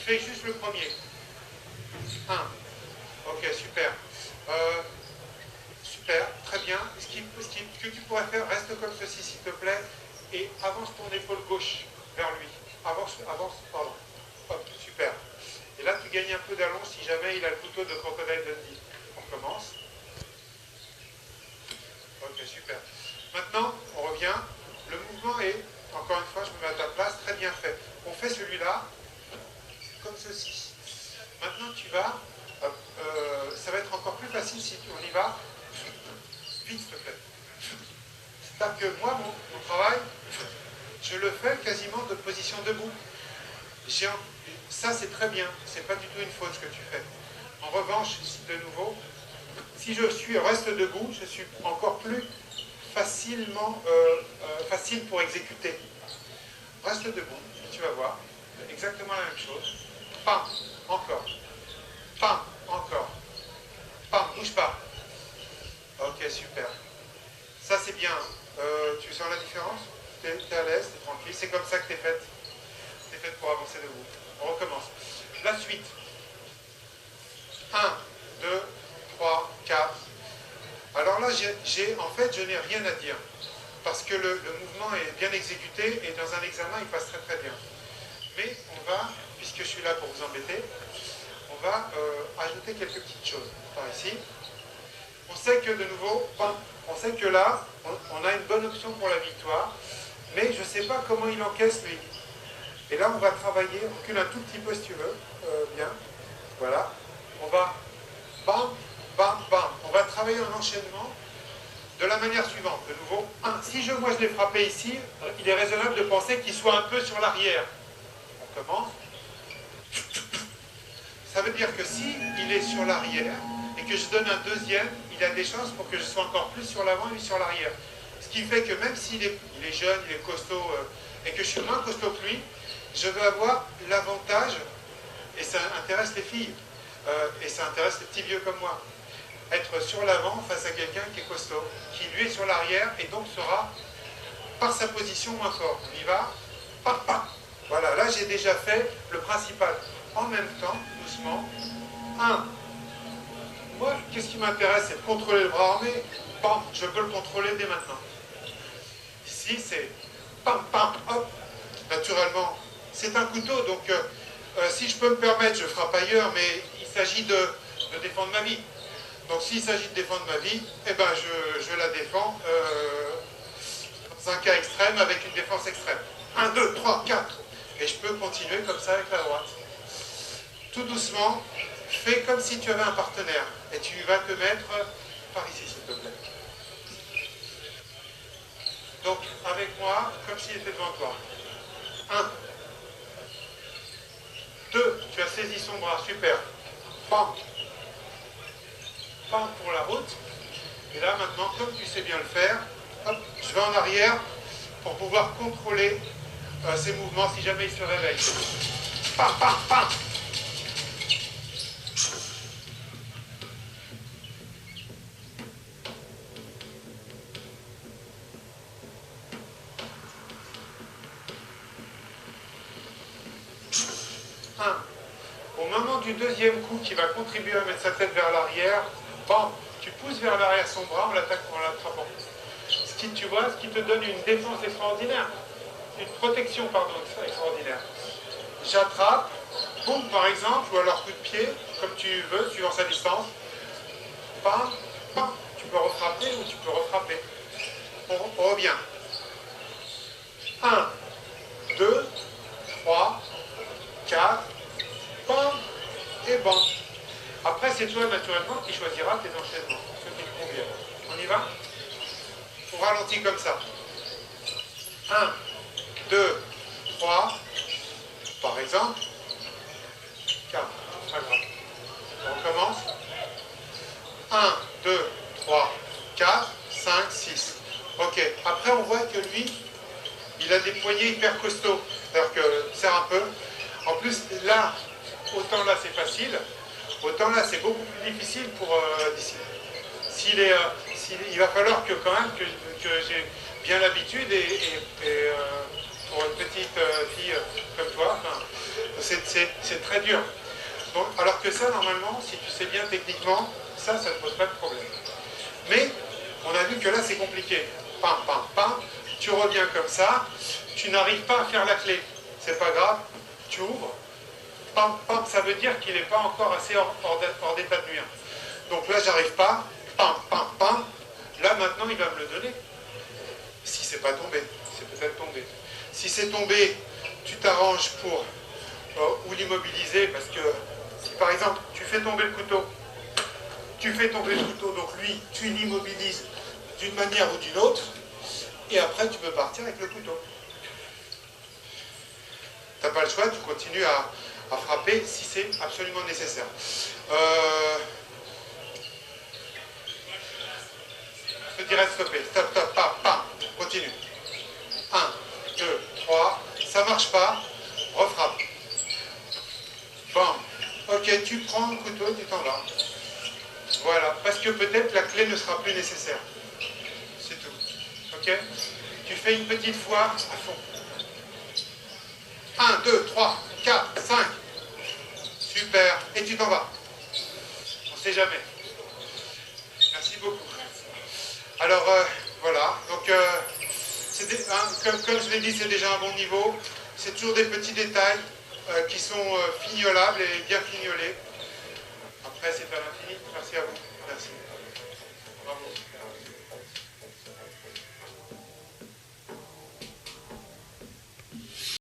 fais juste le premier. 1. Ok, super. Super, très bien. Ce que tu pourrais faire, reste comme ceci, s'il te plaît, et avance ton épaule gauche vers lui. Avance, pardon. Hop, super. Et là, tu gagnes un peu d'allonge si jamais il a le couteau de Crocodile Dundee. On commence. Ok, super. Maintenant, on revient. Le mouvement est, encore une fois, je me mets à ta place, très bien fait. On fait celui-là comme ceci. Maintenant, tu vas, ça va être encore plus facile si on y va. Vite, s'il te plaît. C'est-à-dire que moi, mon travail, je le fais quasiment de position debout. Ça, c'est très bien. C'est pas du tout une faute ce que tu fais. En revanche, de nouveau, si je reste debout, je suis encore plus facile pour exécuter. Reste debout, tu vas voir. Exactement la même chose. Pam, encore. Pam, encore. Pam, bouge pas. Ok, super. Ça, c'est bien. Tu sens la différence? T'es à l'aise, t'es tranquille. C'est comme ça que t'es faite. T'es faite pour avancer debout. On recommence. La suite. 1, 2, 3, 4. Alors là, en fait, je n'ai rien à dire. Parce que le mouvement est bien exécuté et dans un examen, il passe très très bien. Mais on va, puisque je suis là pour vous embêter, on va ajouter quelques petites choses. Par ici. On sait que de nouveau, on sait que là, on a une bonne option pour la victoire, mais je ne sais pas comment il encaisse lui. Et là, on va travailler, on recule un tout petit peu si tu veux, bien, voilà. On va, bam, bam, bam. On va travailler en enchaînement de la manière suivante. De nouveau, si moi je l'ai frappé ici, il est raisonnable de penser qu'il soit un peu sur l'arrière. On commence. Ça veut dire que si il est sur l'arrière, et que je donne un deuxième, il a des chances pour que je sois encore plus sur l'avant et lui sur l'arrière. Ce qui fait que même s'il est jeune, il est costaud, et que je suis moins costaud que lui, je veux avoir l'avantage, et ça intéresse les filles, et ça intéresse les petits vieux comme moi, être sur l'avant face à quelqu'un qui est costaud, qui lui est sur l'arrière, et donc sera, par sa position, moins fort. On y va, pam, pam. Voilà, là j'ai déjà fait le principal. En même temps, doucement, 1. Moi, qu'est-ce qui m'intéresse, c'est de contrôler le bras armé. Bam, je peux le contrôler dès maintenant. Ici, c'est pam, pam, hop. Naturellement, c'est un couteau, donc si je peux me permettre, je frappe ailleurs, mais il s'agit de défendre ma vie. Donc s'il s'agit de défendre ma vie, eh ben, je la défends dans un cas extrême avec une défense extrême. 1, 2, 3, 4. Et je peux continuer comme ça avec la droite. Tout doucement, fais comme si tu avais un partenaire. Et tu vas te mettre par ici, s'il te plaît. Donc, avec moi, comme s'il était devant toi. 1. 2. Tu as saisi son bras, super. Bam. Bam pour la route. Et là, maintenant, comme tu sais bien le faire, hop, je vais en arrière pour pouvoir contrôler ses mouvements si jamais il se réveille. Pam, pam, pam. Au moment du deuxième coup qui va contribuer à mettre sa tête vers l'arrière, bam, tu pousses vers l'arrière son bras en l'attrapant. Ce qui te donne une défense extraordinaire. Une protection, pardon, extraordinaire. J'attrape, boum par exemple, ou alors coup de pied, comme tu veux, suivant sa distance. Bam, bam, tu peux refrapper ou tu peux refrapper. On revient. 1, 2, 3, 4, bam, et bam. Après, c'est toi, naturellement, qui choisiras tes enchaînements, ceux qui te conviennent. On y va? On ralentit comme ça. 1, 2, 3, par exemple. 4, pas grave. On recommence. 1, 2, 3, 4, 5, 6. Ok, après on voit que lui, il a des poignets hyper costauds. C'est-à-dire que, serre un peu. En plus, là, autant là c'est facile, autant là c'est beaucoup plus difficile pour d'ici. Il va falloir que quand même que j'ai bien l'habitude et pour une petite fille comme toi, enfin, c'est très dur. Donc, alors que ça, normalement, si tu sais bien techniquement, ça ne te pose pas de problème. Mais, on a vu que là, c'est compliqué. Pam, pam, pam, tu reviens comme ça, tu n'arrives pas à faire la clé. C'est pas grave, tu ouvres, pam, pam, ça veut dire qu'il n'est pas encore assez hors d'état de nuire. Donc là, j'arrive pas, pam, pam, pam, là, maintenant, il va me le donner. Si c'est pas tombé, c'est peut-être tombé. Si c'est tombé, tu t'arranges pour ou l'immobiliser, parce que si par exemple, tu fais tomber le couteau, donc lui, tu l'immobilises d'une manière ou d'une autre, et après, tu peux partir avec le couteau. Tu n'as pas le choix, tu continues à frapper si c'est absolument nécessaire. Je te dirais de stopper. Stop, stop, pam, pam. Continue. 1, 2, 3. Ça marche pas. Refrappe. Bon. Ok, tu prends le couteau, tu t'en vas. Voilà. Parce que peut-être la clé ne sera plus nécessaire. C'est tout. Ok? Tu fais une petite fois à fond. 1, 2, 3, 4, 5. Super. Et tu t'en vas. On ne sait jamais. Merci beaucoup. Alors, voilà. Donc, comme je l'ai dit, c'est déjà un bon niveau. C'est toujours des petits détails qui sont fignolables et bien fignolés. Après, c'est à l'infini. Merci à vous. Merci. Bravo.